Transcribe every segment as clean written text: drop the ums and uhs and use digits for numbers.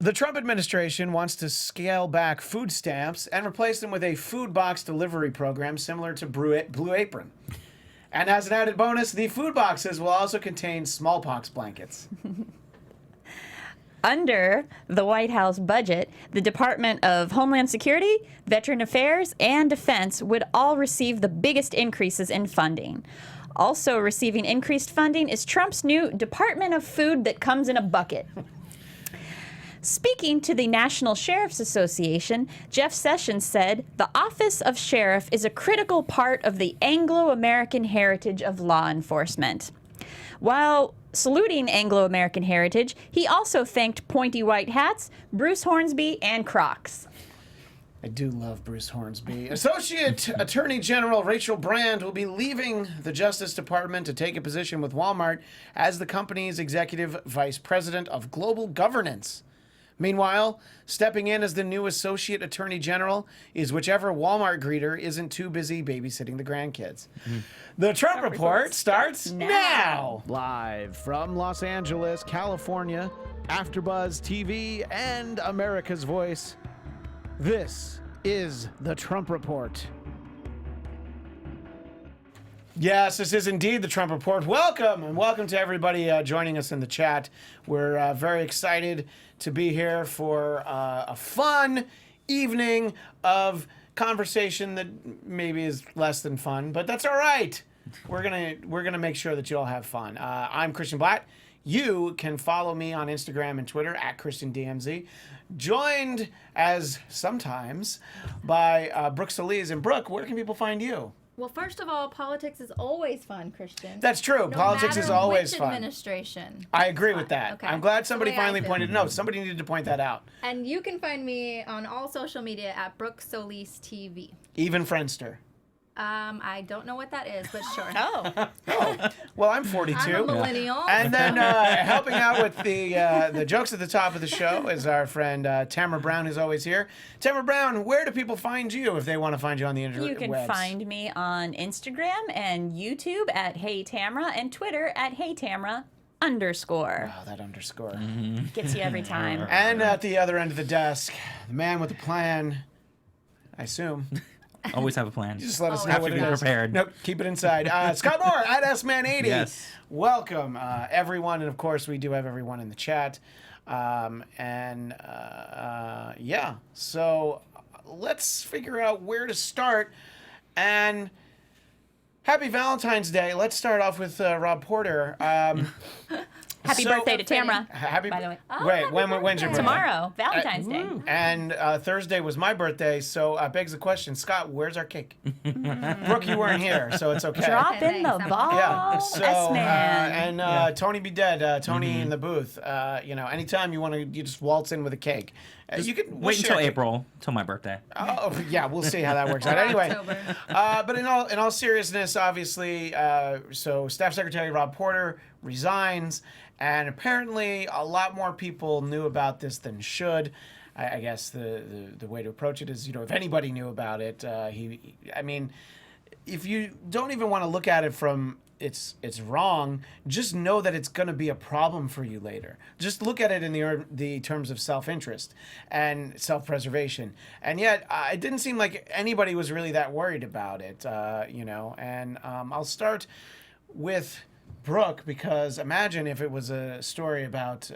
The Trump administration wants to scale back food stamps and replace them with a food box delivery program similar to Blue Apron. And as an added bonus, the food boxes will also contain smallpox blankets. Under the White House budget, the Department of Homeland Security, Veteran Affairs, and Defense would all receive the biggest increases in funding. Also receiving increased funding is Trump's new Department of Food that comes in a bucket. Speaking to the National Sheriff's Association, Jeff Sessions said, "The office of sheriff is a critical part of the Anglo-American heritage of law enforcement." While saluting Anglo-American heritage, he also thanked pointy white hats, Bruce Hornsby, and Crocs. I do love Bruce Hornsby. Associate Attorney General Rachel Brand will be leaving the Justice Department to take a position with Walmart as the company's executive vice president of global governance. Meanwhile, stepping in as the new Associate Attorney General is whichever Walmart greeter isn't too busy babysitting the grandkids. The Trump Report starts now. Live from Los Angeles, California, AFTERBUZZ TV, and America's Voice, this is the Trump Report. Yes, this is indeed the Trump Report. Welcome, and welcome to everybody joining us in the chat. We're very excited to be here for a fun evening of conversation that maybe is less than fun, but that's all right. We're gonna make sure that you all have fun. I'm Christian Bladt. You can follow me on Instagram and Twitter at ChristianDMZ. Joined as sometimes by Brooke Soliz. And Brooke, where can people find you? Well, first of all, politics is always fun, Christian. That's true. Politics is always fun. Administration. I agree with that. Okay. I'm glad somebody That's the way I finally feel. pointed it out. Somebody needed to point that out. And you can find me on all social media at Brooke Soliz TV. Even Friendster. I don't know what that is, but sure. Oh. Oh, well, I'm 42. I'm a millennial. And then helping out with the jokes at the top of the show is our friend Tamra Brown, who's always here. Tamra Brown, where do people find you if they want to find you on the internet? You can find me on Instagram and YouTube at Hey Tamra and Twitter at Hey Tamra _. Oh, that underscore. Gets you every time. And at the other end of the desk, the man with the plan, I assume. Always have a plan. Just let us know Have what to it be is. prepared. Nope, keep it inside. Scott Moore at SMan80. Yes. Welcome, everyone. And of course, we do have everyone in the chat. Yeah, so let's figure out where to start. And happy Valentine's Day. Let's start off with Rob Porter. Happy birthday to Tamra. Happy, by the way. Oh, wait, happy when's your birthday? Tomorrow, Valentine's Day. And Thursday was my birthday, so begs the question, Scott, where's our cake? Brooke, you weren't here, so it's okay. Drop in the Thanks, I'm ball. Yeah. So S-Man. and Tony be dead. Tony in the booth. Anytime you want to, you just waltz in with a cake. You can Wait until April, till my birthday. Oh yeah, we'll see how that works out. Anyway, October. but in all seriousness, obviously, so Staff Secretary Rob Porter resigns, and apparently a lot more people knew about this than should. I guess the way to approach it is, if anybody knew about it, if you don't even want to look at it from it's wrong, just know that it's going to be a problem for you later. Just look at it in the terms of self-interest and self-preservation. And yet, it didn't seem like anybody was really that worried about it, And I'll start with Brooke, because imagine if it was a story about,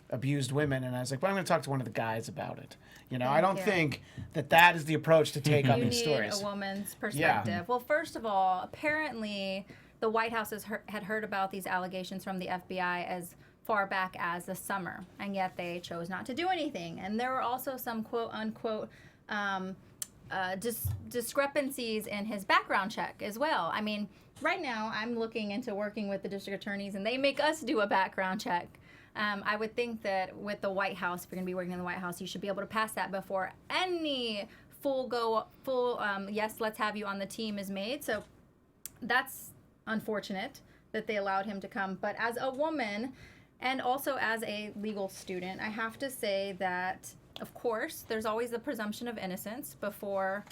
abused women, and I was like, well, I'm going to talk to one of the guys about it. I don't think that is the approach to take on these stories. You need a woman's perspective. Yeah. Well, first of all, apparently the White House had heard about these allegations from the FBI as far back as the summer, and yet they chose not to do anything. And there were also some quote-unquote discrepancies in his background check as well. I mean, right now I'm looking into working with the district attorneys, and they make us do a background check. I would think that with the White House, if you're going to be working in the White House, you should be able to pass that before any yes, let's have you on the team is made. So that's unfortunate that they allowed him to come. But as a woman and also as a legal student, I have to say that, of course, there's always the presumption of innocence before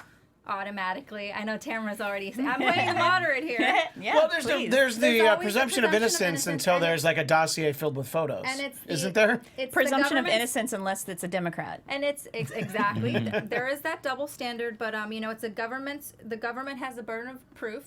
automatically. I know Tamra's already saying, I'm playing the moderate here. Yeah, Well, please. there's the always the presumption of innocence until and there's like a dossier filled with photos. And it's Isn't there? It's the Presumption of government's- innocence unless it's a Democrat. And it's exactly there is that double standard, but you know, it's the government has the burden of proof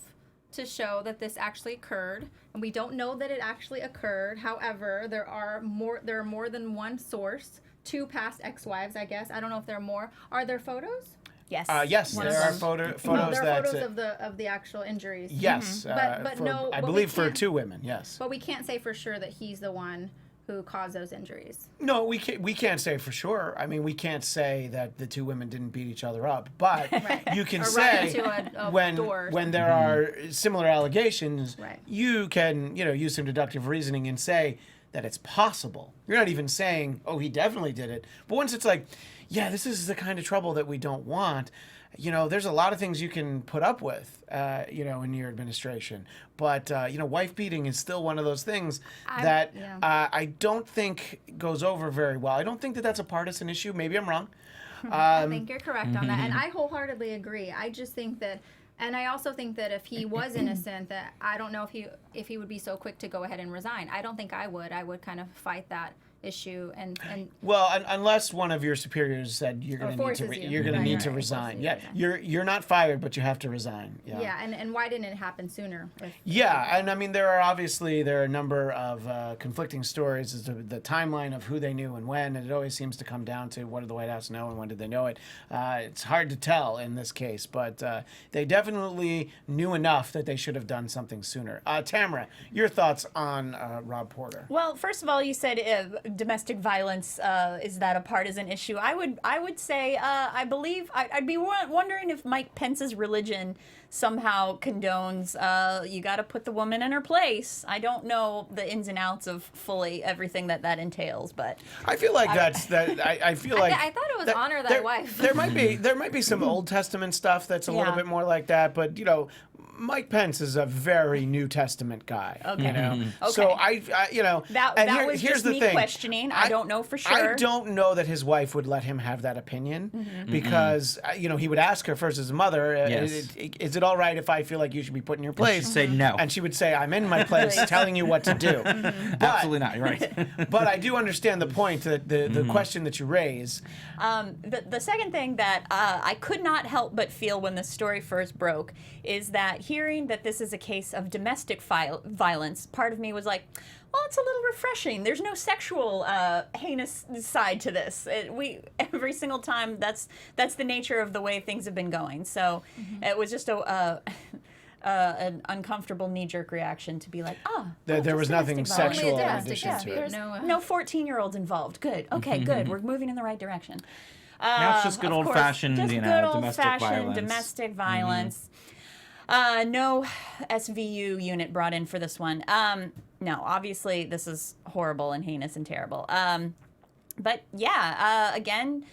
to show that this actually occurred, and we don't know that it actually occurred. However, there are more than one source, 2 past ex-wives, I guess. I don't know if there are more. Are there photos? Yes. Yes, One there of are them. photos No, there are that. photos of the actual injuries. Yes, But for, no, I but we believe for can't- 2 women. Yes. But we can't say for sure that he's the one who caused those injuries. No, we can't say for sure. I mean, we can't say that the 2 women didn't beat each other up, but you can Or run say into a when door or when there are similar allegations, Right. you can use some deductive reasoning and say that it's possible. You're not even saying, oh, he definitely did it. But once it's like, yeah, this is the kind of trouble that we don't want. There's a lot of things you can put up with, in your administration. But, wife beating is still one of those things that yeah. I don't think goes over very well. I don't think that that's a partisan issue. Maybe I'm wrong. I think you're correct on that, and I wholeheartedly agree. I just think that, and I also think that if he was innocent, that I don't know if he would be so quick to go ahead and resign. I don't think I would. I would kind of fight that issue and Well, unless one of your superiors said you're going to need to forces you. you're going to Right, need right, to right. resign. Forces you Yeah, to resign. you're not fired, but you have to resign. yeah, and why didn't it happen sooner? Yeah, and I mean there are a number of conflicting stories as to the timeline of who they knew and when, and it always seems to come down to what did the White House know and when did they know it. It's hard to tell in this case, but they definitely knew enough that they should have done something sooner. Tamra, your thoughts on Rob Porter? Well, first of all, you said domestic violence. Is that a partisan issue? I would say I believe I'd be wondering if Mike Pence's religion somehow condones you got to put the woman in her place. I don't know the ins and outs of fully everything that entails, but I feel like I feel like I thought it was honor thy wife. There might be some Old Testament stuff that's a little Yeah. bit more like that, but Mike Pence is a very New Testament guy. Okay. So Okay. That was here's just the me thing. questioning. I don't know for sure. I don't know that his wife would let him have that opinion because he would ask her first as a mother, Yes. is it all right if I feel like you should be put in your place? Say no. And she would say, I'm in my place telling you what to do. But, Absolutely not. You're right. but I do understand the point, that the question that you raise. The second thing that I could not help but feel when this story first broke is that hearing that this is a case of domestic violence, part of me was like, well, it's a little refreshing. There's no sexual heinous side to this. Every single time, that's the nature of the way things have been going. So it was just an uncomfortable knee-jerk reaction to be like, There was nothing domestic violence. sexual in domestic addition to dispute. it. There's no 14-year-olds involved. Good. Okay, good. We're moving in the right direction. Now it's just good Of course, old-fashioned, just good domestic old-fashioned violence. domestic violence. No SVU unit brought in for this one. No, obviously this is horrible and heinous and terrible. But yeah, again,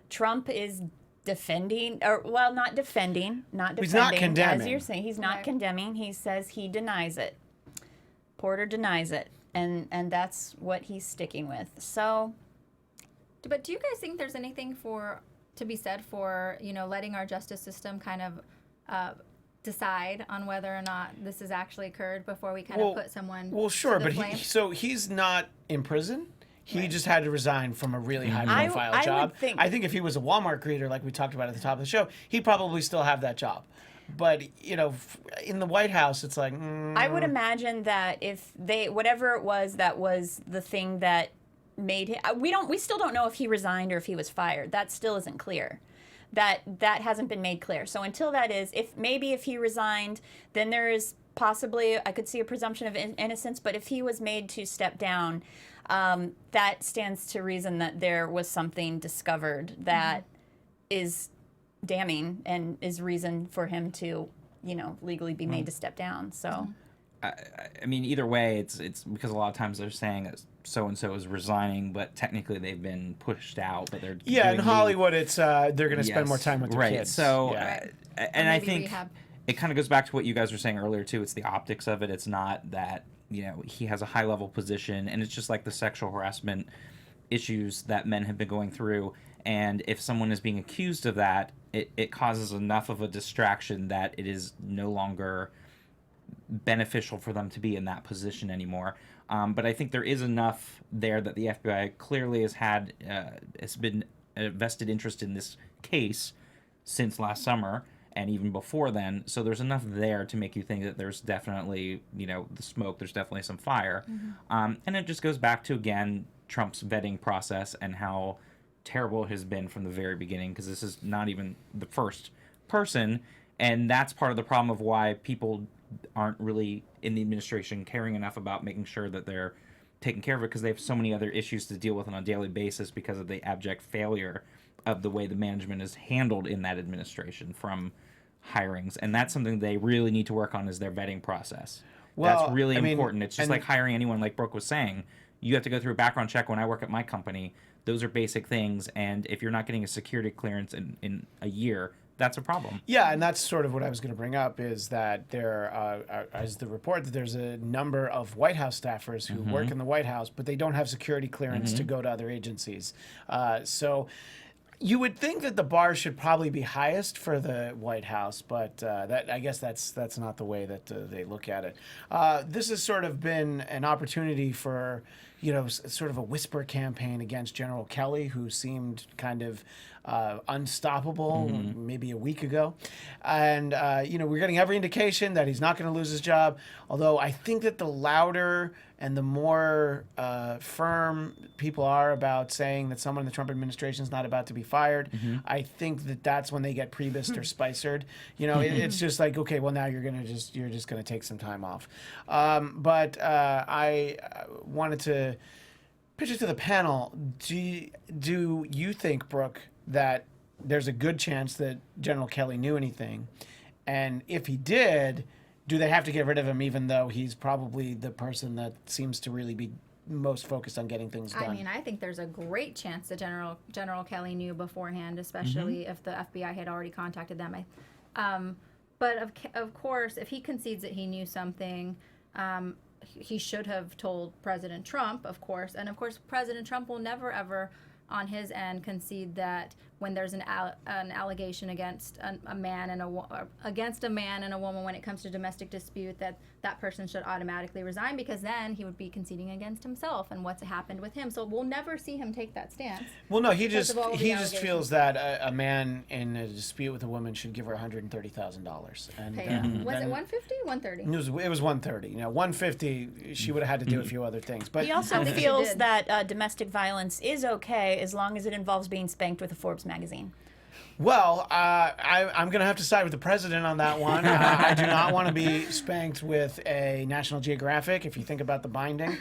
Trump is defending, or well, not defending. He's not As condemning. you're saying, he's not Right. condemning. He says he denies it. Porter denies it, and that's what he's sticking with. So. But do you guys think there's anything to be said for letting our justice system kind of decide on whether or not this has actually occurred before we kind of put someone Well, sure, to the but flame? he's not in prison. He Right. just had to resign from a really high-profile I would job. think- I think if he was a Walmart greeter, like we talked about at the top of the show, he'd probably still have that job. But in the White House, it's like I would imagine that if whatever it was that was the thing that made him, we still don't know if he resigned or if he was fired. That still isn't clear. That hasn't been made clear. So until that is, if he resigned, then there is possibly, I could see a presumption of innocence. But if he was made to step down, that stands to reason that there was something discovered that is damning and is reason for him to, legally be made to step down. So. I mean, either way, it's because a lot of times they're saying that so and so is resigning, but technically they've been pushed out. But they're in doing Hollywood, it's they're going to spend more time with their right. kids. So, Yeah. and I maybe think rehab. it kind of goes back to what you guys were saying earlier too. It's the optics of it. It's not that he has a high level position, and it's just like the sexual harassment issues that men have been going through. And if someone is being accused of that, it causes enough of a distraction that it is no longer beneficial for them to be in that position anymore. But I think there is enough there that the FBI clearly has been a vested interest in this case since last summer and even before then. So there's enough there to make you think that there's definitely, the smoke, there's definitely some fire. And it just goes back to, again, Trump's vetting process and how terrible it has been from the very beginning, because this is not even the first person. And that's part of the problem of why people aren't really in the administration caring enough about making sure that they're taking care of it, because they have so many other issues to deal with on a daily basis because of the abject failure of the way the management is handled in that administration from hirings. And that's something they really need to work on, is their vetting process. Well, that's really I mean, important. It's just like hiring anyone, like Brooke was saying. You have to go through a background check. When I work at my company, those are basic things. And if you're not getting a security clearance in a year, that's a problem. Yeah, and that's sort of what I was going to bring up, is that there, as the report, that there's a number of White House staffers who work in the White House, but they don't have security clearance to go to other agencies. So you would think that the bar should probably be highest for the White House, but I guess that's not the way that they look at it. This has sort of been an opportunity for, sort of a whisper campaign against General Kelly, who seemed kind of unstoppable maybe a week ago. And, we're getting every indication that he's not going to lose his job. Although I think that the louder and the more firm people are about saying that someone in the Trump administration is not about to be fired, I think that that's when they get Priebused or Spicered. It's just like, okay, well, now you're just going to take some time off. But I wanted to pitch it to the panel. Do you think, Brooke, that there's a good chance that General Kelly knew anything? And if he did, do they have to get rid of him, even though he's probably the person that seems to really be most focused on getting things done? I mean, I think there's a great chance that General Kelly knew beforehand, especially if the FBI had already contacted them. But of course, if he concedes that he knew something, he should have told President Trump, of course. And of course, President Trump will never, ever, on his end, concede that when there's an allegation against a man and a woman when it comes to domestic dispute, that person should automatically resign, because then he would be conceding against himself and what's happened with him. So we'll never see him take that stance. Well, no, he just feels that a man in a dispute with a woman should give her $130,000. And was it 150, 130? It was 130. 150, she would have had to do a few other things. But he also feels that domestic violence is okay as long as it involves being spanked with a Forbes magazine. Well, I'm going to have to side with the president on that one. I do not want to be spanked with a National Geographic, if you think about the binding.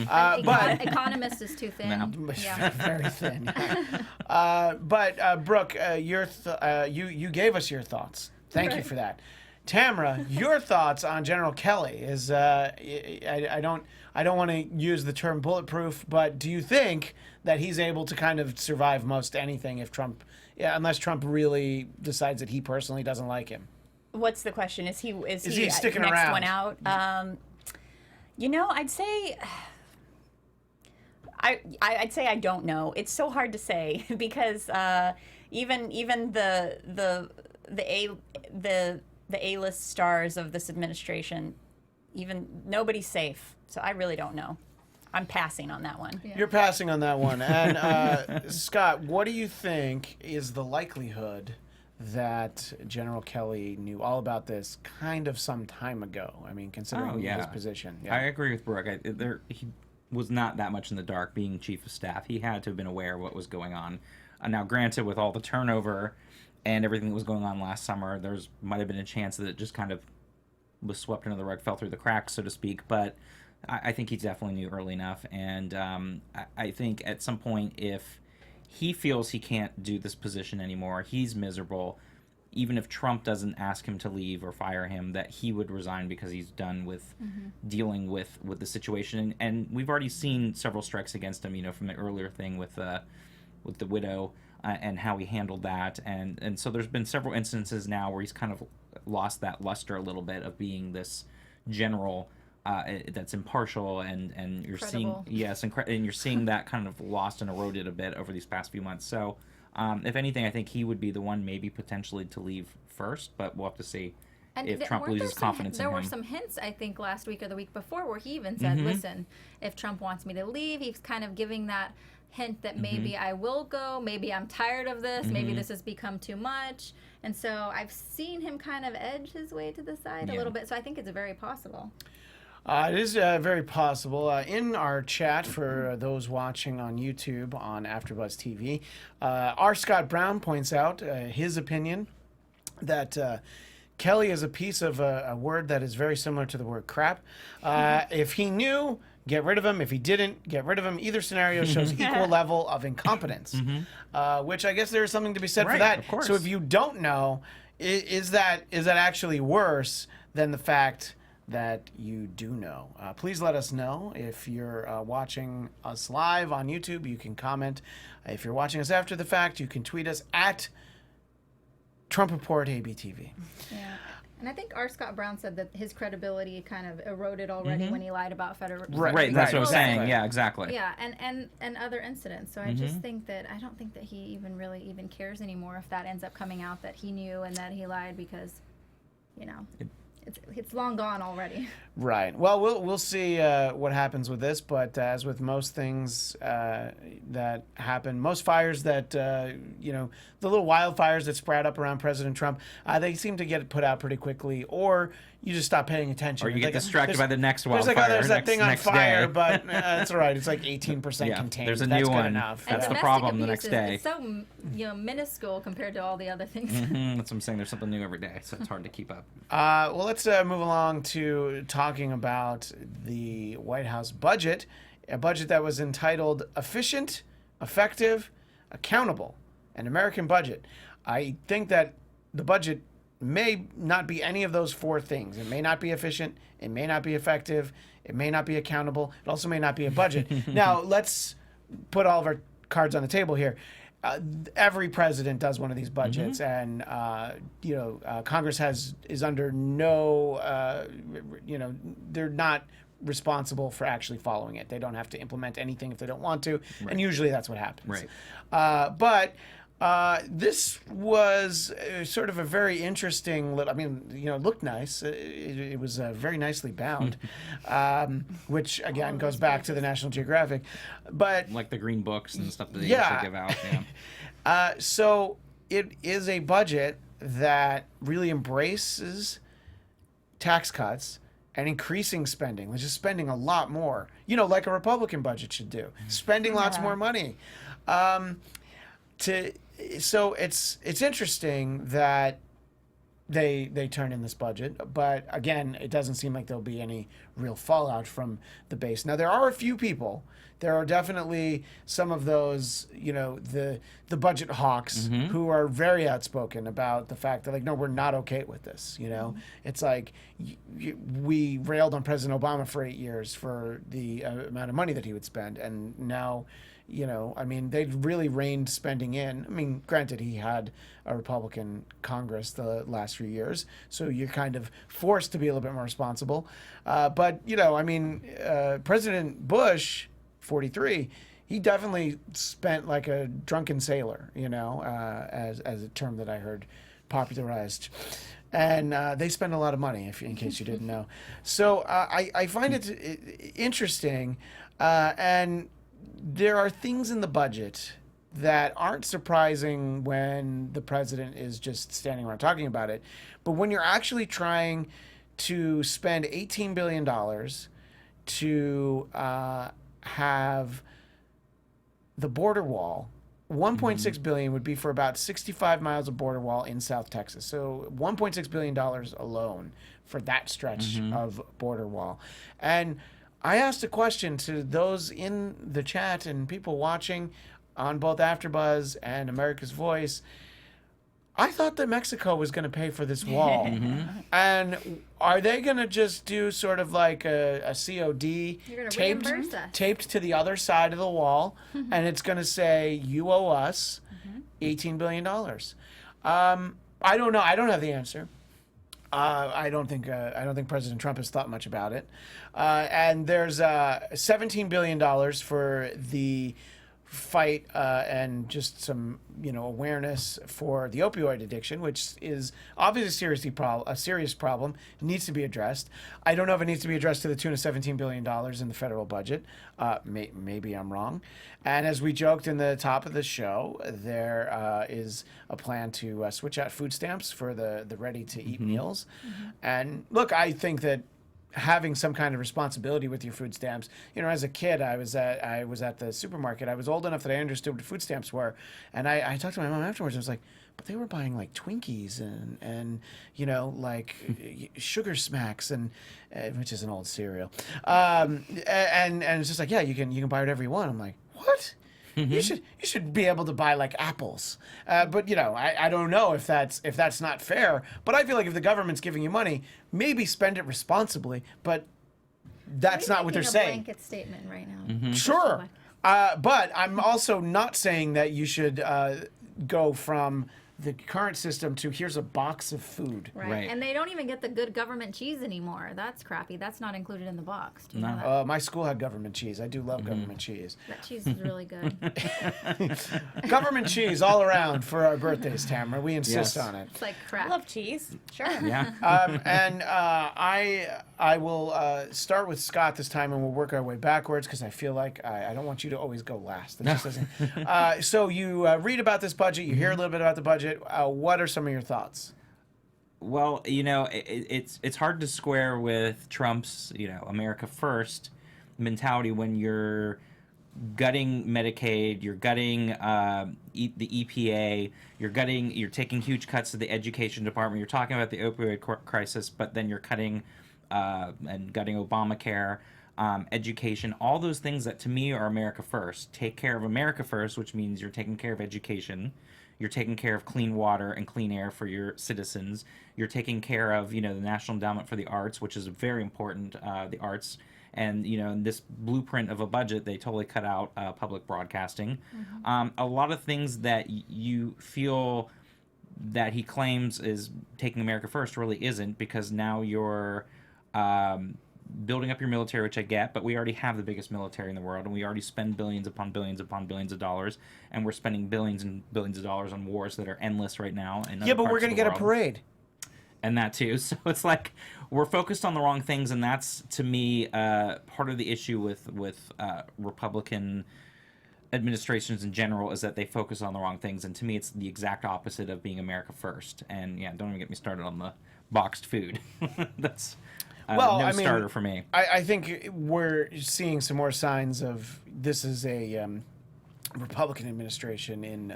But Economist is too thin. No. Yeah. Very thin. But Brooke, you gave us your thoughts. Thank you for that. Tamra, your thoughts on General Kelly is I don't want to use the term bulletproof, but do you think that he's able to kind of survive most anything unless Trump really decides that he personally doesn't like him? What's the question? Is he sticking next around? One out? I'd say I'd say I don't know. It's so hard to say because even the A-list stars of this administration, even nobody's safe. So I really don't know. I'm passing on that one. Yeah. You're passing on that one. And Scott, what do you think is the likelihood that General Kelly knew all about this kind of some time ago? I mean, considering his position. Yeah. I agree with Brooke. He was not that much in the dark being chief of staff. He had to have been aware of what was going on. Now, granted, with all the turnover and everything that was going on last summer, might have been a chance that it just kind of was swept under the rug, fell through the cracks, so to speak. But I think he definitely knew early enough. And I think at some point, if he feels he can't do this position anymore, he's miserable, even if Trump doesn't ask him to leave or fire him, that he would resign because he's done with dealing with the situation. And we've already seen several strikes against him, from the earlier thing with the widow and how he handled that. And so there's been several instances now where he's kind of lost that luster a little bit of being this general that's impartial, and you're Credible. seeing and you're seeing that kind of lost and eroded a bit over these past few months. So If anything, I think he would be the one maybe potentially to leave first, but we'll have to see And if Trump weren't there loses some confidence in There him. were some hints, I think, last week or the week before where he even said, listen, if Trump wants me to leave, he's kind of giving that hint that maybe I will go, maybe I'm tired of this, maybe this has become too much. And so I've seen him kind of edge his way to the side a little bit, so I think it's very possible. It is very possible. In our chat for those watching on YouTube on AFTERBUZZ TV, R. Scott Brown points out his opinion that Kelly is a piece of a word that is very similar to the word crap. If he knew, get rid of him. If he didn't, get rid of him. Either scenario shows equal level of incompetence, which I guess there is something to be said for Right, that. of course. So if you don't know, is that actually worse than the fact that you do know? Please let us know. If you're watching us live on YouTube, you can comment. If you're watching us after the fact, you can tweet us at Trump Report ABTV. Yeah. And I think R. Scott Brown said that his credibility kind of eroded already when he lied about federal. Right, that's what I was saying. Right. Yeah, exactly. Yeah, and other incidents. So I just think that I don't think that he even cares anymore if that ends up coming out that he knew and that he lied because, you know, it's long gone already. Right. Well, we'll see what happens with this, but as with most things that happen, most fires that the little wildfires that sprout up around President Trump, they seem to get put out pretty quickly, or you just stop paying attention. Or you get distracted by the next wildfire. There's that thing on next fire, day. but it's all right. It's like 18% Yeah, contained. there's a That's new good one. enough. That's the Domestic problem the abuse next is- day. It's so minuscule compared to all the other things. That's what I'm saying. There's something new every day, so it's hard to keep up. Well, let's move along to talking about the White House budget, a budget that was entitled Efficient, Effective, Accountable, an American Budget. I think that the budget may not be any of those four things. It may not be efficient. It may not be effective. It may not be accountable. It also may not be a budget. Now, let's put all of our cards on the table here. Every president does one of these budgets, and Congress is under no, they're not responsible for actually following it. They don't have to implement anything if they don't want to, and usually that's what happens. Right. But this was sort of a very interesting little, it looked nice. It was very nicely bound, which again goes back to the National Geographic. But Like the green books and stuff that they Yeah. usually give out. Yeah. so it is a budget that really embraces tax cuts and increasing spending, which is spending a lot more, like a Republican budget should do, spending lots more money. So it's interesting that they turn in this budget, but again, it doesn't seem like there'll be any real fallout from the base. Now, there are a few people. There are definitely some of those, the budget hawks who are very outspoken about the fact that, no, we're not okay with this. It's like we railed on President Obama for 8 years for the amount of money that he would spend, and now. They've really reined spending in. Granted, he had a Republican Congress the last few years, so you're kind of forced to be a little bit more responsible. But President Bush, 43, he definitely spent like a drunken sailor, as a term that I heard popularized. And they spend a lot of money, in case you didn't know. So I find it interesting, and there are things in the budget that aren't surprising when the president is just standing around talking about it. But when you're actually trying to spend $18 billion to have the border wall, $1.6 billion would be for about 65 miles of border wall in South Texas. So $1.6 billion alone for that stretch of border wall. And I asked a question to those in the chat and people watching on both AfterBuzz and America's Voice. I thought that Mexico was going to pay for this wall. And are they going to just do sort of like a COD You're gonna reimburse us. taped to the other side of the wall, and it's going to say, you owe us $18 billion? I don't know. I don't have the answer. I don't think President Trump has thought much about it. And there's $17 billion for the fight and just some awareness for the opioid addiction, which is obviously a serious problem. It needs to be addressed. I don't know if it needs to be addressed to the tune of $17 billion in the federal budget. Maybe I'm wrong. And as we joked in the top of the show, there is a plan to switch out food stamps for the ready-to-eat meals. And look, I think that having some kind of responsibility with your food stamps. As a kid, I was at the supermarket. I was old enough that I understood what food stamps were, and I talked to my mom afterwards. I was like, but they were buying like Twinkies and like Sugar Smacks and which is an old cereal, and it's just like, yeah, you can buy whatever you want. I'm like, what? You should be able to buy like apples, but I don't know if that's not fair. But I feel like if the government's giving you money, maybe spend it responsibly. But that's not what they're saying. Blanket statement right now. Sure, but I'm also not saying that you should go from the current system to here's a box of food. Right. And they don't even get the good government cheese anymore. That's crappy. That's not included in the box. Do you know that? My school had government cheese. I do love government cheese. That cheese is really good. Government cheese all around for our birthdays, Tamra. We insist on it. It's like crap. I love cheese. Sure. Yeah. And I will start with Scott this time, and we'll work our way backwards because I feel like I don't want you to always go last. That just doesn't. So you read about this budget, you hear a little bit about the budget. What are some of your thoughts? Well, it's hard to square with Trump's America First mentality when you're gutting Medicaid, you're gutting the EPA, you're taking huge cuts to the education department. You're talking about the opioid crisis, but then you're cutting and gutting Obamacare, education, all those things that to me are America First. Take care of America first, which means you're taking care of education. You're taking care of clean water and clean air for your citizens. You're taking care of, the National Endowment for the Arts, which is very important, the arts. And, in this blueprint of a budget, they totally cut out public broadcasting. A lot of things that you feel that he claims is taking America first really isn't, because now you're building up your military, which I get, but we already have the biggest military in the world, and we already spend billions upon billions upon billions of dollars, and we're spending billions and billions of dollars on wars that are endless right now. Yeah, but we're going to get a parade. And that too. So it's like we're focused on the wrong things, and that's, to me, part of the issue with Republican administrations in general, is that they focus on the wrong things, and to me it's the exact opposite of being America First. And yeah, don't even get me started on the boxed food. That's starter for me. I think we're seeing some more signs of this is a Republican administration in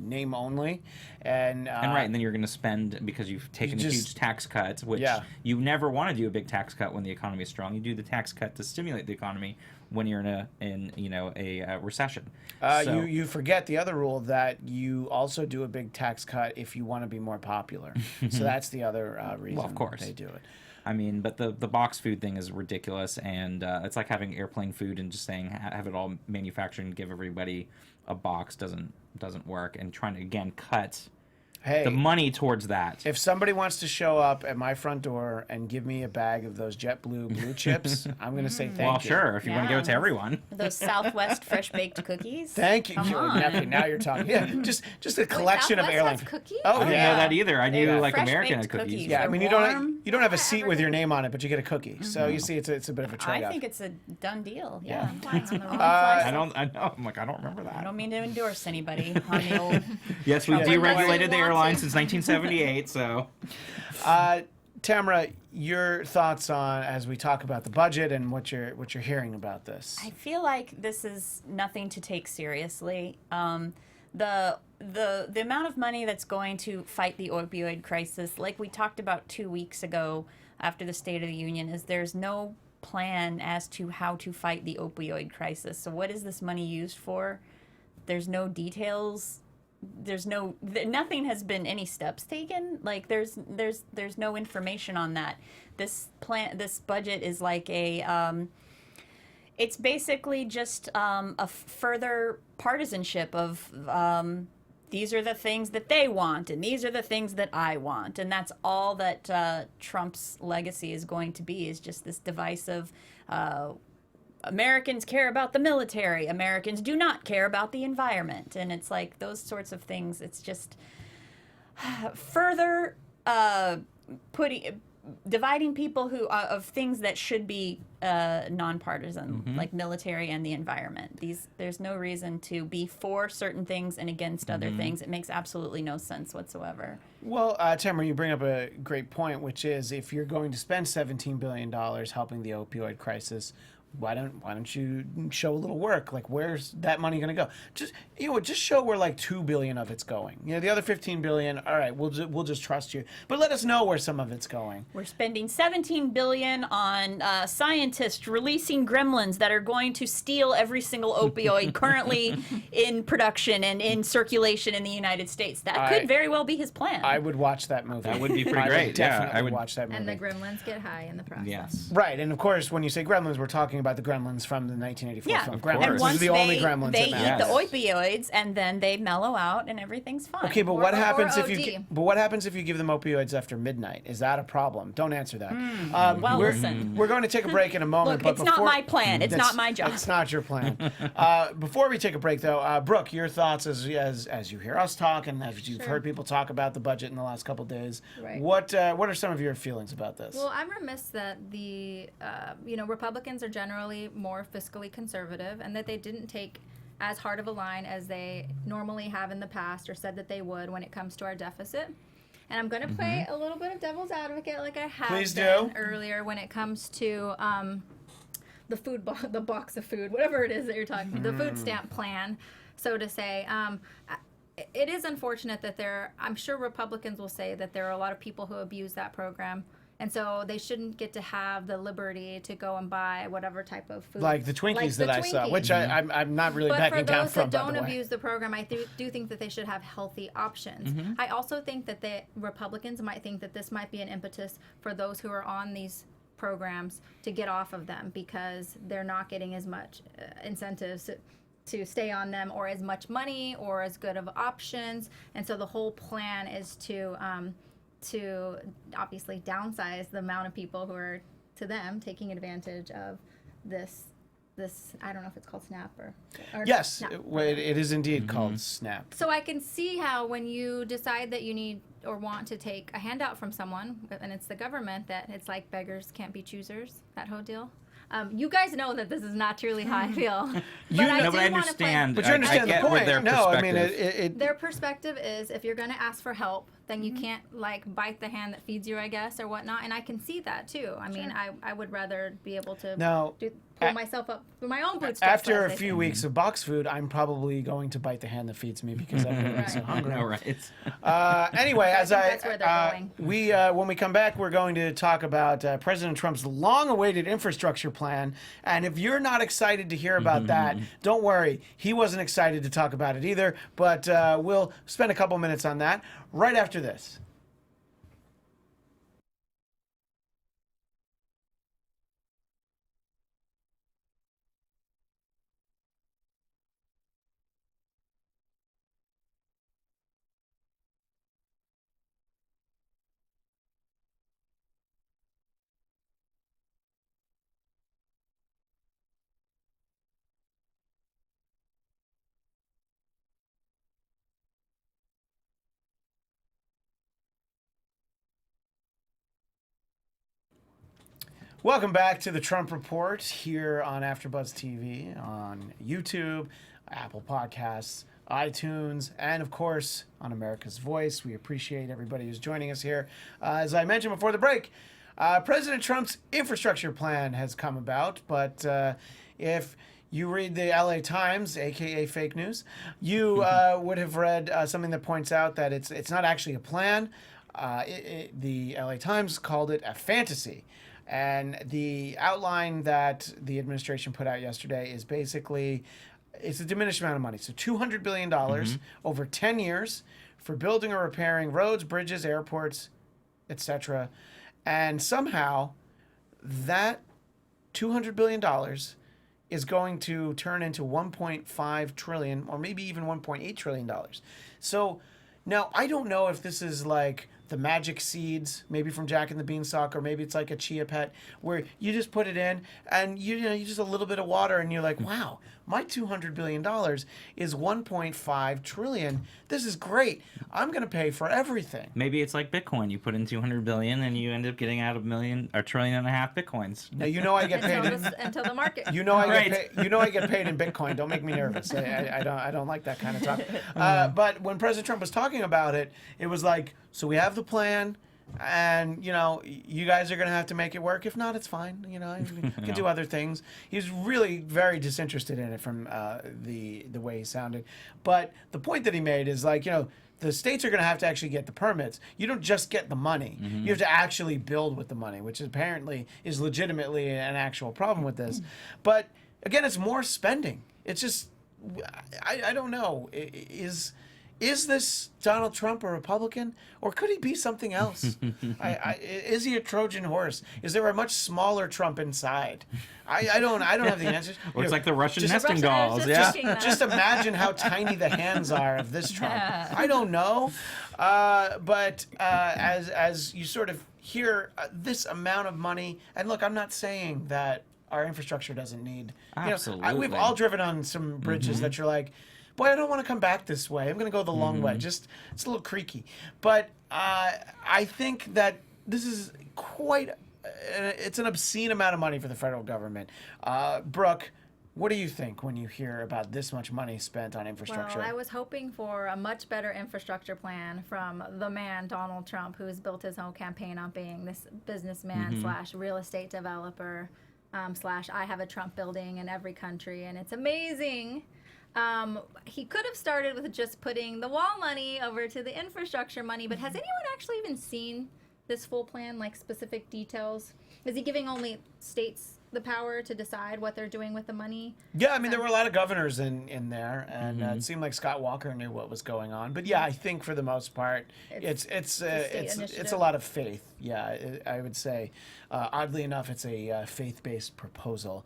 name only, and then you're going to spend because you've taken a huge tax cut, which you never want to do a big tax cut when the economy is strong. You do the tax cut to stimulate the economy when you're in a recession. You forget the other rule, that you also do a big tax cut if you want to be more popular. So that's the other reason of course. they do it. I mean, but the box food thing is ridiculous, and it's like having airplane food and just saying have it all manufactured and give everybody a box doesn't work, and trying to again cut the money towards that. If somebody wants to show up at my front door and give me a bag of those JetBlue blue chips, I'm going to say thank you. Well, sure, if you want to give it to everyone. Those Southwest fresh baked cookies. Thank you. Okay, now you're talking. Yeah, just a collection of airline cookies. Oh, I didn't know that either. I knew like American had cookies. cookies. Yeah, I mean you don't have a seat with your name on it, but you get a cookie. So you see, it's a bit of a trade-off. I think it's a done deal. Yeah. I know. I'm like, I don't remember that. I don't mean to endorse anybody on the old. Yes, we deregulated the airline since 1978. So, Tamra, your thoughts on as we talk about the budget and what you're hearing about this? I feel like this is nothing to take seriously. The amount of money that's going to fight the opioid crisis, like we talked about 2 weeks ago after the State of the Union, is there's no plan as to how to fight the opioid crisis. So what is this money used for? There's no details. Nothing has been any steps taken. Like there's no information on that. This budget is like it's basically just a further partisanship of these are the things that they want and these are the things that I want, and that's all that Trump's legacy is going to be, is just this divisive Americans care about the military. Americans do not care about the environment. And it's like those sorts of things. It's just further dividing people who of things that should be nonpartisan, like military and the environment. There's no reason to be for certain things and against other things. It makes absolutely no sense whatsoever. Well, Tamra, you bring up a great point, which is if you're going to spend $17 billion helping the opioid crisis, why don't you show a little work? Like, where's that money going to go? Just show where like $2 billion of it's going. The other $15 billion. All right, we'll just trust you, but let us know where some of it's going. We're spending $17 billion on scientists releasing gremlins that are going to steal every single opioid currently in production and in circulation in the United States. That could very well be his plan. I would watch that movie. That would be pretty I great. would definitely I would watch that movie. And the gremlins get high in the process. Yes. Right, and of course, when you say gremlins, we're talking about the gremlins from the 1984 film of Gremlins. course. And This once is the only gremlins they that eat matter. the opioids, and then they mellow out, and everything's fine. Okay, but Or- what or happens if OD. what happens if you give them opioids after midnight? Is that a problem? Don't answer that. Well, listen. We're going to take a break in a moment. Look, but it's not before- my plan. It's not my job. It's not your plan. Before we take a break, though, Brooke, your thoughts as you hear us talk and as you've heard people talk about the budget in the last couple of days. Right. What are some of your feelings about this? Well, I'm remiss that the Republicans are generally more fiscally conservative, and that they didn't take as hard of a line as they normally have in the past, or said that they would when it comes to our deficit. And I'm going to play a little bit of devil's advocate, like I have Please been do. earlier when it comes to the box of food, whatever it is that you're talking, the food stamp plan, so to say. It is unfortunate that I'm sure Republicans will say that there are a lot of people who abuse that program. And so they shouldn't get to have the liberty to go and buy whatever type of food. like the Twinkies Like that the I saw, Twinkies. which I'm not really But for backing down those from, that by don't the way. abuse the program, I do think that they should have healthy options. I also think that the Republicans might think that this might be an impetus for those who are on these programs to get off of them, because they're not getting as much incentives to stay on them, or as much money, or as good of options. And so the whole plan is to obviously downsize the amount of people who are, to them, taking advantage of this I don't know if it's called SNAP or Yes, SNAP. it is indeed called SNAP. So I can see how when you decide that you need or want to take a handout from someone, and it's the government, that it's like beggars can't be choosers, that whole deal. You guys know that this is not truly how I feel. But I do wanna understand. But you understand I the get where point. their No, I mean, perspective- Their perspective is, if you're going to ask for help, then you can't bite the hand that feeds you, I guess, or whatnot. And I can see that too. I mean, I would rather be able to Now, pull myself up through my own bootstraps. after a as they few say. weeks of box food, I'm probably going to bite the hand that feeds me because I'm so hungry. No, right. Anyway, I think that's where they're going. when we come back, we're going to talk about President Trump's long-awaited infrastructure plan. And if you're not excited to hear about that, don't worry. He wasn't excited to talk about it either. But we'll spend a couple minutes on that right after this. Welcome back to the Trump Report here on AFTERBUZZ TV, on YouTube, Apple Podcasts, iTunes, and of course on America's Voice. We appreciate everybody who's joining us here. As I mentioned before the break, President Trump's infrastructure plan has come about, but if you read the LA Times, aka fake news, you would have read something that points out that it's not actually a plan. The LA Times called it a fantasy. And the outline that the administration put out yesterday is basically, it's a diminished amount of money. So $200 billion over 10 years for building or repairing roads, bridges, airports, etc. And somehow that $200 billion is going to turn into $1.5 trillion or maybe even $1.8 trillion. So now I don't know if this is like the magic seeds, maybe from Jack and the Beanstalk, or maybe it's like a chia pet, where you just put it in and you just a little bit of water and you're like, wow, my $200 billion is 1.5 trillion. This is great. I'm going to pay for everything. Maybe it's like Bitcoin. You put in 200 billion and you end up getting out $1 trillion and a half Bitcoins. Now, you know I get paid until the market. You know I get paid. You know I get paid in Bitcoin. Don't make me nervous. I don't like that kind of talk. But when President Trump was talking about it, it was like, so we have the plan, and you guys are going to have to make it work. If not, it's fine. You can do other things. He was really very disinterested in it from the way he sounded. But the point that he made is like, the states are going to have to actually get the permits. You don't just get the money. You have to actually build with the money, which apparently is legitimately an actual problem with this. But again, it's more spending. It's just, I don't know. Is this Donald Trump a Republican, or could he be something else? Is he a Trojan horse? Is there a much smaller Trump inside? I don't have the answers. Looks like the Russian Just nesting dolls. Yeah. Just imagine how tiny the hands are of this Trump. I don't know, but as you sort of hear this amount of money, and look, I'm not saying that our infrastructure doesn't need. Absolutely. We've all driven on some bridges that you're like, boy, I don't want to come back this way. I'm going to go the long way. Just it's a little creaky. But I think that this is it's an obscene amount of money for the federal government. Brooke, what do you think when you hear about this much money spent on infrastructure? Well, I was hoping for a much better infrastructure plan from the man, Donald Trump, who's built his whole campaign on being this businessman slash real estate developer slash I have a Trump building in every country, and it's amazing. He could have started with just putting the wall money over to the infrastructure money, but has anyone actually even seen this full plan, like specific details? Is he giving only states the power to decide what they're doing with the money? Yeah, I mean, there were a lot of governors in there, and it seemed like Scott Walker knew what was going on. But yeah, I think for the most part, it's a lot of faith. Yeah, I would say. Oddly enough, it's a faith-based proposal.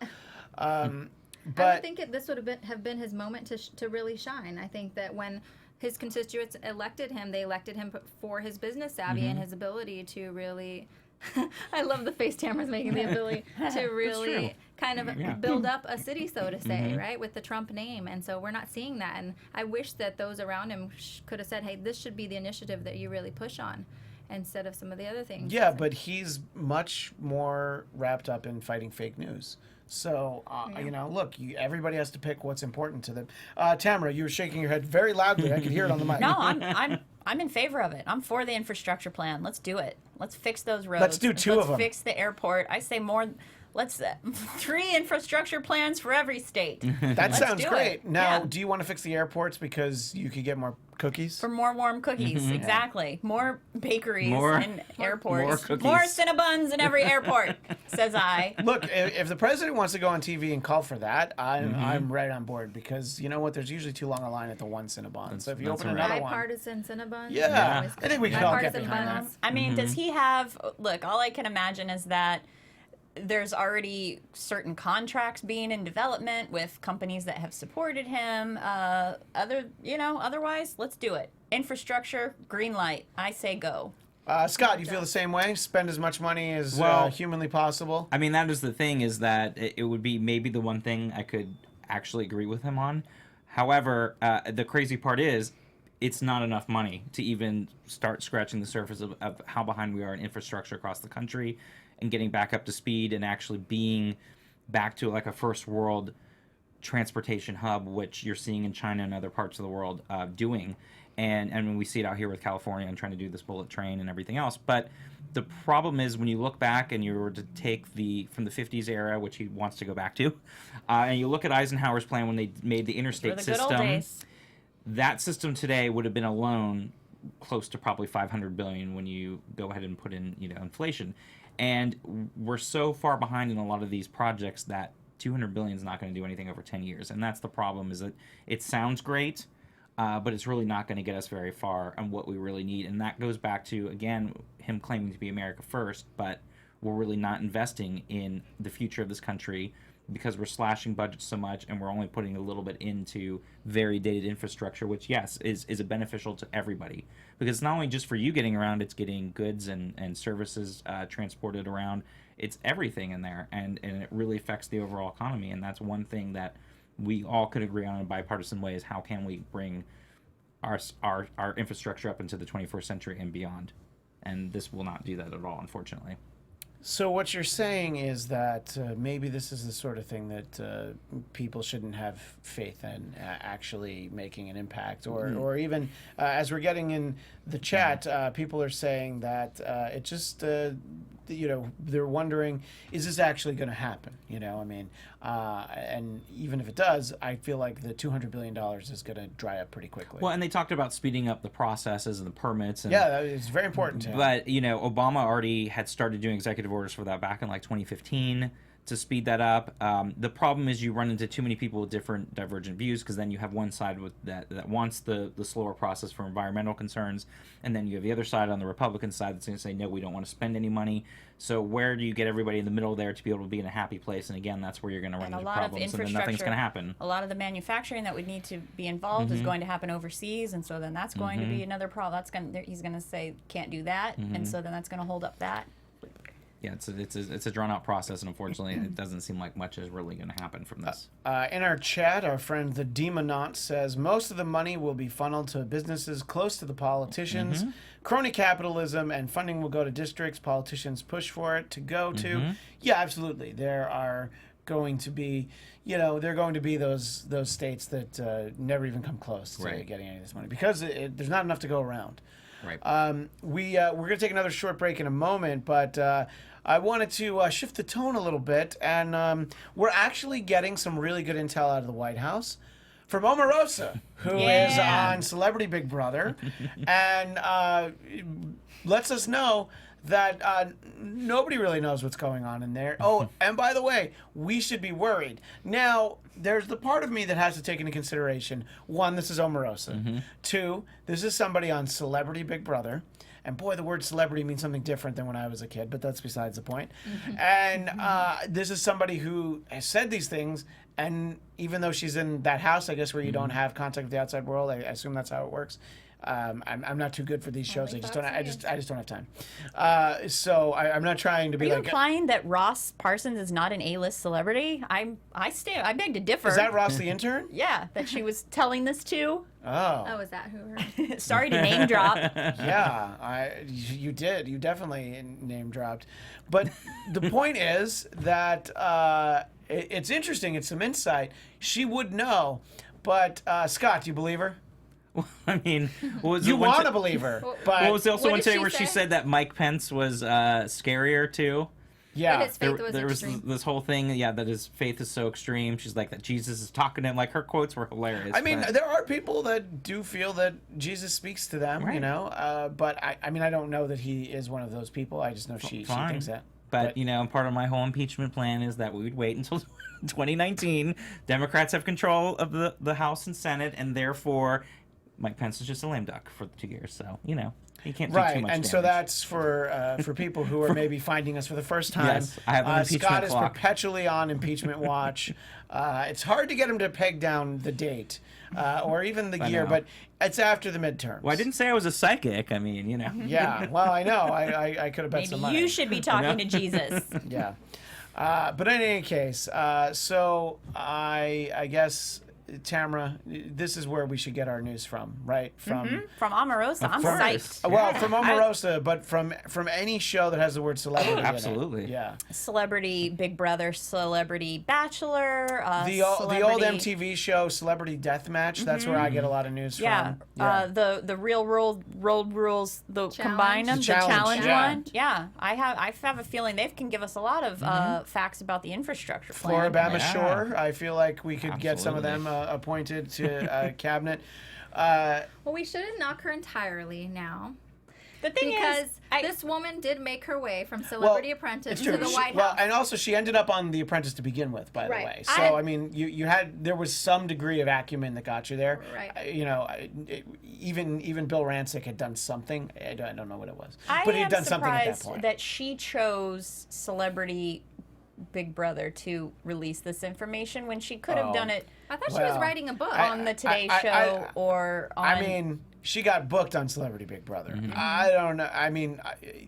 But I would think this would have been his moment to really shine. I think that when his constituents elected him, they elected him for his business savvy and his ability to really. I love the face Tamra's making, the ability to really kind of build up a city, so to say, right, with the Trump name. And so we're not seeing that. And I wish that those around him could have said, hey, this should be the initiative that you really push on, instead of some of the other things. Yeah, but he's much more wrapped up in fighting fake news. So, look, everybody has to pick what's important to them. Tamra, you were shaking your head very loudly. I could hear it on the mic. No, I'm in favor of it. I'm for the infrastructure plan. Let's do it. Let's fix those roads. Let's do two of them. Let's fix the airport. I say more. Let's 3 infrastructure plans for every state. That sounds great. Now, Yeah. do you want to fix the airports because you could get more cookies? For more warm cookies, exactly. More bakeries and airports. cookies. More Cinnabons in every airport, says I. Look, if the president wants to go on TV and call for that, I'm right on board, because you know what? There's usually too long a line at the one Cinnabon. So if you open another one, Bipartisan Cinnabons. Yeah. I think we can all get Bipartisan behind that. buns. I mean, does he have? Look, all I can imagine is that there's already certain contracts being in development with companies that have supported him. Otherwise, let's do it. Infrastructure, green light. I say go. Scott, you feel the same way? Spend as much money as humanly possible? I mean, that is the thing, is that it would be maybe the one thing I could actually agree with him on. However, the crazy part is, it's not enough money to even start scratching the surface of how behind we are in infrastructure across the country, and getting back up to speed and actually being back to like a first world transportation hub, which you're seeing in China and other parts of the world doing. And we see it out here with California and trying to do this bullet train and everything else. But the problem is, when you look back and you were to take from the 50s era, which he wants to go back to, and you look at Eisenhower's plan when they made the interstate system, that system today would have been alone close to probably $500 billion when you go ahead and put in inflation. And we're so far behind in a lot of these projects that $200 billion is not going to do anything over 10 years. And that's the problem, is that it sounds great, but it's really not going to get us very far on what we really need. And that goes back to, again, him claiming to be America first, but we're really not investing in the future of this country, because we're slashing budgets so much and we're only putting a little bit into very dated infrastructure, which, yes, is a beneficial to everybody. Because it's not only just for you getting around, it's getting goods and services transported around. It's everything in there, and it really affects the overall economy. And that's one thing that we all could agree on in a bipartisan way, is how can we bring our infrastructure up into the 21st century and beyond. And this will not do that at all, unfortunately. So what you're saying is that maybe this is the sort of thing that people shouldn't have faith in actually making an impact, or even as we're getting in the chat, people are saying that it just they're wondering, is this actually going to happen? I mean, and even if it does, I feel like the $200 billion is going to dry up pretty quickly. Well, and they talked about speeding up the processes and the permits. And, yeah, it's very important to him. But, Obama already had started doing executive orders for that back in like 2015 to speed that up. The problem is you run into too many people with different divergent views, because then you have one side with that wants the slower process for environmental concerns, and then you have the other side on the Republican side that's going to say, no, we don't want to spend any money. So where do you get everybody in the middle there to be able to be in a happy place? And again, that's where you're going to run into problems, and then nothing's going to happen. A lot of the manufacturing that would need to be involved is going to happen overseas, and so then that's going to be another problem. He's going to say can't do that, and so then that's going to hold up that. Yeah, it's a drawn out process, and unfortunately, it doesn't seem like much is really going to happen from this. In our chat, our friend the Demonaut says most of the money will be funneled to businesses close to the politicians. Crony capitalism and funding will go to districts politicians push for it to go to. Yeah, absolutely. There are going to be, those states that never even come close to getting any of this money, because there's not enough to go around. Right. We're going to take another short break in a moment, but I wanted to shift the tone a little bit, and we're actually getting some really good intel out of the White House from Omarosa, who is on Celebrity Big Brother, and lets us know that nobody really knows what's going on in there. Oh, and by the way, we should be worried. Now, there's the part of me that has to take into consideration, one, this is Omarosa. Two, this is somebody on Celebrity Big Brother. And boy, the word celebrity means something different than when I was a kid, but that's besides the point. And this is somebody who has said these things, and even though she's in that house, I guess, where you don't have contact with the outside world, I assume that's how it works. I'm not too good for these shows. I just don't have time. So I'm not trying to be like. Are you implying that Ross Parsons is not an A-list celebrity? I beg to differ. Is that Ross the intern? Yeah, that she was telling this to. Oh, is that who her? Sorry to name drop. Yeah, you did. You definitely name dropped. But the point is that it's interesting. It's some insight. She would know. But Scott, do you believe her? I mean, you want to believe her, but what was also what one did day she where say? she said that Mike Pence was scarier too. Yeah, His faith was there was extreme. this whole thing, that his faith is so extreme. She's like that Jesus is talking to him. Like, her quotes were hilarious. I mean, but- there are people that do feel that Jesus speaks to them, Right. But I mean, I don't know that he is one of those people. I just know she thinks that. But part of my whole impeachment plan is that we would wait until 2019. Democrats have control of the House and Senate, and therefore Mike Pence is just a lame duck for 2 years. So he can't do too much and damage. so that's for people who are maybe finding us for the first time. Yes, I have an impeachment Scott is clock. perpetually on impeachment watch. It's hard to get him to peg down the date or even the year, know. but it's after the midterms. Well, I didn't say I was a psychic. I mean, Yeah, well, I know. I could have bet some Maybe money. you should be talking to Jesus. Yeah. But in any case, so I guess, Tamra, this is where we should get our news from, right? From Omarosa. I'm course. psyched. Well, from Omarosa, but from any show that has the word celebrity. Absolutely. In it. Yeah. Celebrity Big Brother, Celebrity Bachelor, The old Celebrity- MTV show Celebrity Deathmatch. That's where I get a lot of news Yeah, from. the real world rules, combine them, the challenge yeah. one. Yeah, I have a feeling they can give us a lot of facts about the infrastructure plan. Floribama Yeah. Shore. I feel like we could get some of them appointed to cabinet. Well, we shouldn't knock her entirely now. The thing Because is, this woman did make her way from Celebrity Apprentice it's to true. the White Well, House. and also she ended up on The Apprentice to begin with, by Right. the way. So I mean, there was some degree of acumen that got you there. Right. Even Bill Rancic had done something. I don't know what it was, I but he'd am done something at that surprised point. that she chose Celebrity Big Brother to release this information when she could have done it I thought she was writing a book. on the Today Show or on... I mean, she got booked on Celebrity Big Brother. I don't know. I mean,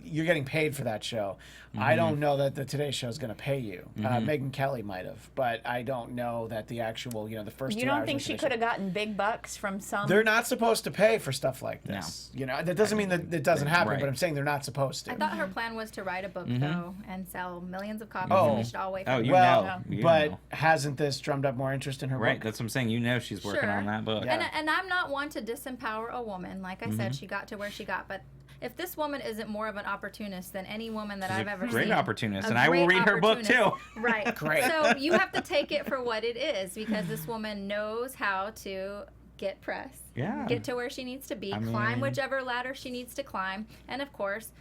you're getting paid for that show. I don't know that the Today Show is going to pay you. Megyn Kelly might have, but I don't know that the actual, the first 2 You hours don't think of she Today could Show- have gotten big bucks from some... They're not supposed to pay for stuff like this. That doesn't mean that it doesn't happen, Right. but I'm saying they're not supposed to. I thought her plan was to write a book though and sell millions of copies Oh. and she should all wait for Oh, the you book. know. You but know. hasn't this drummed up more interest in her Right, book? that's what I'm saying. She's working Sure. on that book. Yeah. And I'm not one to disempower a woman. Like I said, she got to where she got. But if this woman isn't more of an opportunist than any woman that She's I've a ever great seen. opportunist, a and I will great read her book, too. opportunist. Right. Great. So you have to take it for what it is because this woman knows how to get press, Yeah. get to where she needs to be, I climb mean- whichever ladder she needs to climb, and of course,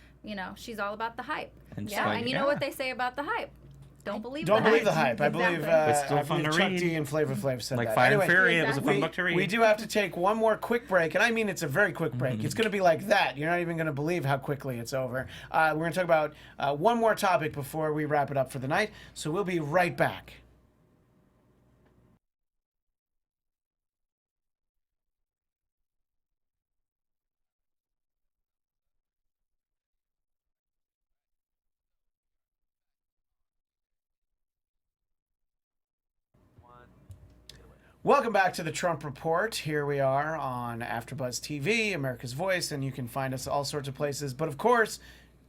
she's all about the hype. And Yeah, And you know what they say about the hype? Don't believe Don't the believe the hype. hype. I believe, Exactly. It's still I fun believe to Chuck read. D and Flavor Flav said Like that. Fire Anyway, and Fury, it was a fun exactly. book to read. we do have to take one more quick break, and I mean it's a very quick break. It's going to be like that. You're not even going to believe how quickly it's over. We're going to talk about one more topic before we wrap it up for the night, so we'll be right back. Welcome back to the Trump Report. Here we are on AFTERBUZZ TV, America's Voice, and you can find us all sorts of places. But of course,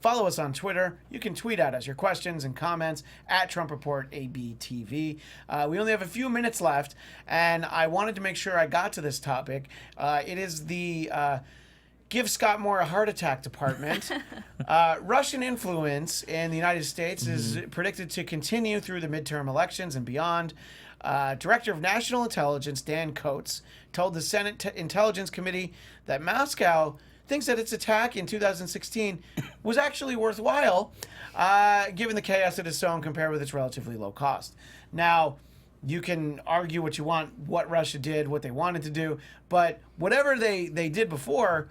follow us on Twitter. You can tweet at us your questions and comments at Trump Report ABTV. We only have a few minutes left, and I wanted to make sure I got to this topic. It is the Give Scott Moore a Heart Attack department. Russian influence in the United States is predicted to continue through the midterm elections and beyond. Director of National Intelligence Dan Coates told the Senate Intelligence Committee that Moscow thinks that its attack in 2016 was actually worthwhile, given the chaos it has sown compared with its relatively low cost. Now, you can argue what you want, what Russia did, what they wanted to do, but whatever they did before,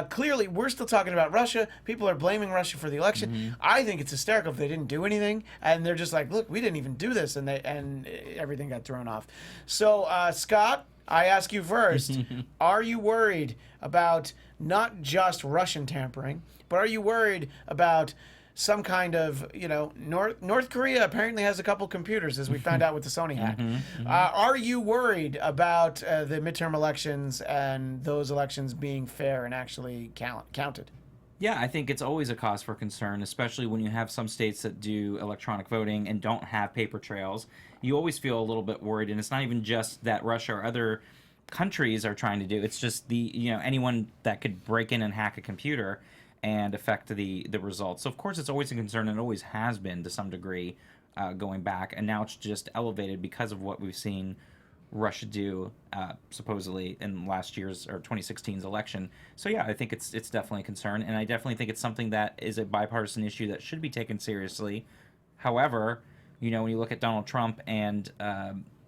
clearly we're still talking about Russia. People are blaming Russia for the election. I think it's hysterical if they didn't do anything, and they're just like, look, we didn't even do this, and everything got thrown off. So, Scott, I ask you first, are you worried about not just Russian tampering, but are you worried about some kind of, North Korea apparently has a couple computers, as we found out with the Sony hack. Are you worried about the midterm elections and those elections being fair and actually counted? Yeah, I think it's always a cause for concern, especially when you have some states that do electronic voting and don't have paper trails. You always feel a little bit worried, and it's not even just that Russia or other countries are trying to do. It's just anyone that could break in and hack a computer and affect the results. So of course it's always a concern, and it always has been to some degree going back, and now it's just elevated because of what we've seen Russia do supposedly in last year's or 2016's election. So yeah, I think it's definitely a concern, and I definitely think it's something that is a bipartisan issue that should be taken seriously. However, when you look at Donald Trump and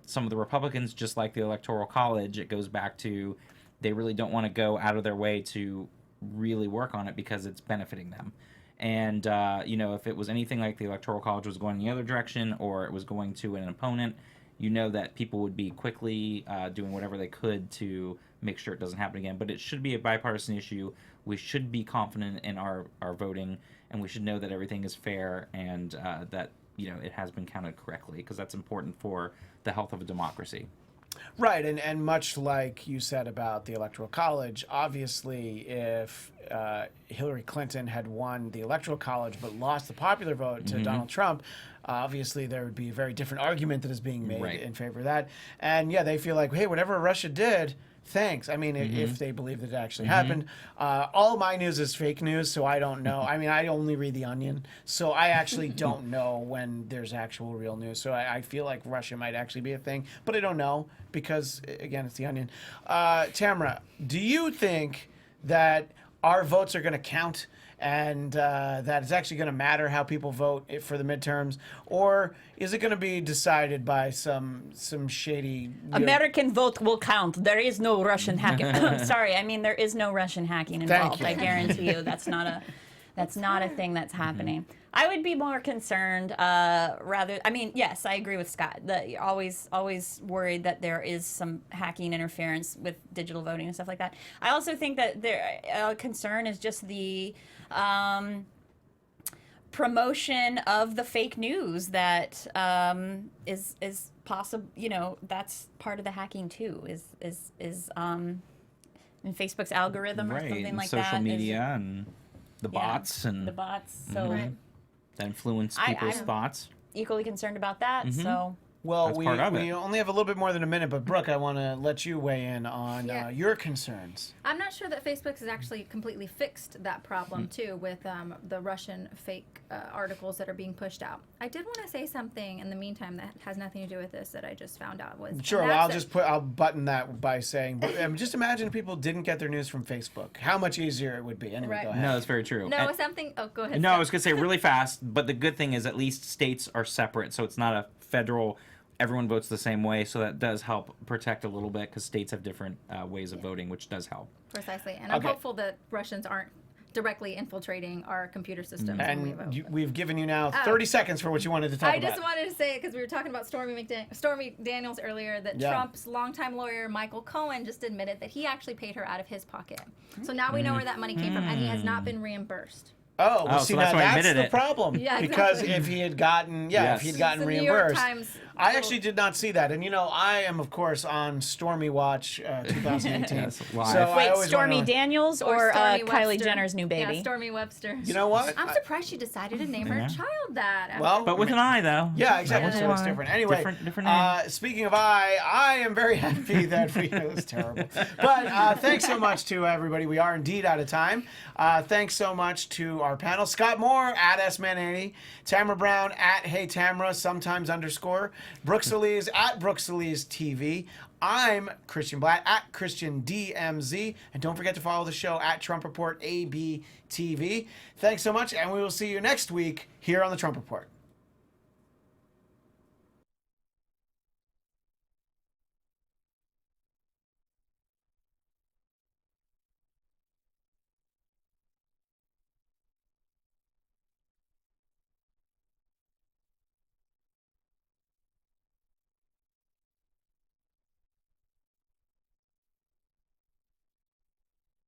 some of the Republicans, just like the Electoral College, it goes back to they really don't want to go out of their way to really work on it because it's benefiting them. And if it was anything like the Electoral College was going the other direction, or it was going to an opponent, that people would be quickly doing whatever they could to make sure it doesn't happen again. But it should be a bipartisan issue. We should be confident in our voting, and we should know that everything is fair and that it has been counted correctly, because that's important for the health of a democracy. Right, and much like you said about the Electoral College, obviously if Hillary Clinton had won the Electoral College but lost the popular vote to Donald Trump, obviously there would be a very different argument that is being made in favor of that. And yeah, they feel like, hey, whatever Russia did, thanks. I mean, if they believe that it actually happened. All my news is fake news, so I don't know. I mean, I only read The Onion, so I actually don't know when there's actual real news. So I feel like Russia might actually be a thing, but I don't know because, again, it's The Onion. Tamra, do you think that our votes are going to count and that it's actually going to matter how people vote for the midterms, or is it going to be decided by some shady American vote will count. There is no Russian hacking. Sorry, I mean there is no Russian hacking involved. you. I guarantee you that's not a thing that's happening. I would be more concerned, I mean, yes, I agree with Scott. That you're always worried that there is some hacking interference with digital voting and stuff like that. I also think that their concern is just the promotion of the fake news that is possible. You know, that's part of the hacking too. Is in Facebook's algorithm or something like that. Social media and the bots and the bots. So. Right. that influence people's thoughts. Equally concerned about that. So Well, That's we part of it. only have a little bit more than a minute, but Brooke, I want to let you weigh in on your concerns. I'm not sure that Facebook has actually completely fixed that problem too with the Russian fake articles that are being pushed out. I did want to say something in the meantime that has nothing to do with this that I just found out was. Sure, well, I'll button that by saying, just imagine if people didn't get their news from Facebook. How much easier it would be. Anyway, Right. go ahead. No, that's very true. No, And- something. Oh, go ahead. No, I Scott. was going to say really fast, but the good thing is at least states are separate, so it's not a federal, everyone votes the same way, so that does help protect a little bit because states have different ways of voting, which does help. Precisely, and I'm hopeful that Russians aren't directly infiltrating our computer systems when we vote. And we've given you now 30 seconds for what you wanted to talk I about. just wanted to say it because we were talking about Stormy Daniels earlier, that Trump's longtime lawyer Michael Cohen just admitted that he actually paid her out of his pocket. So now we know where that money came from, and he has not been reimbursed. Oh, well, Oh, see, so now that's why he that's admitted the it. problem. Yeah, Because exactly. if he had gotten, if he'd gotten The New York reimbursed. Times I actually did not see that. And, I am, of course, on Stormy Watch 2018. Yes, live. So I wait, always Stormy wanna know- Daniels or Stormy Kylie Webster. Jenner's new baby? Yeah, Stormy Webster. You know what? I'm surprised she decided to name her Yeah. child that. Well, But with an eye, though. Yeah, exactly. That was So it's why. different. Anyway, Different name. speaking of I am very happy that we. It was terrible. But thanks so much to everybody. We are indeed out of time. Thanks so much to our panel: Scott Moore at SMan80, Tamra Brown at Hey Tamra, sometimes _, Brooke Soliz at Brooke Soliz TV. I'm Christian Bladt at Christian DMZ, and don't forget to follow the show at Trump Report ABTV. Thanks so much, and we will see you next week here on the Trump Report.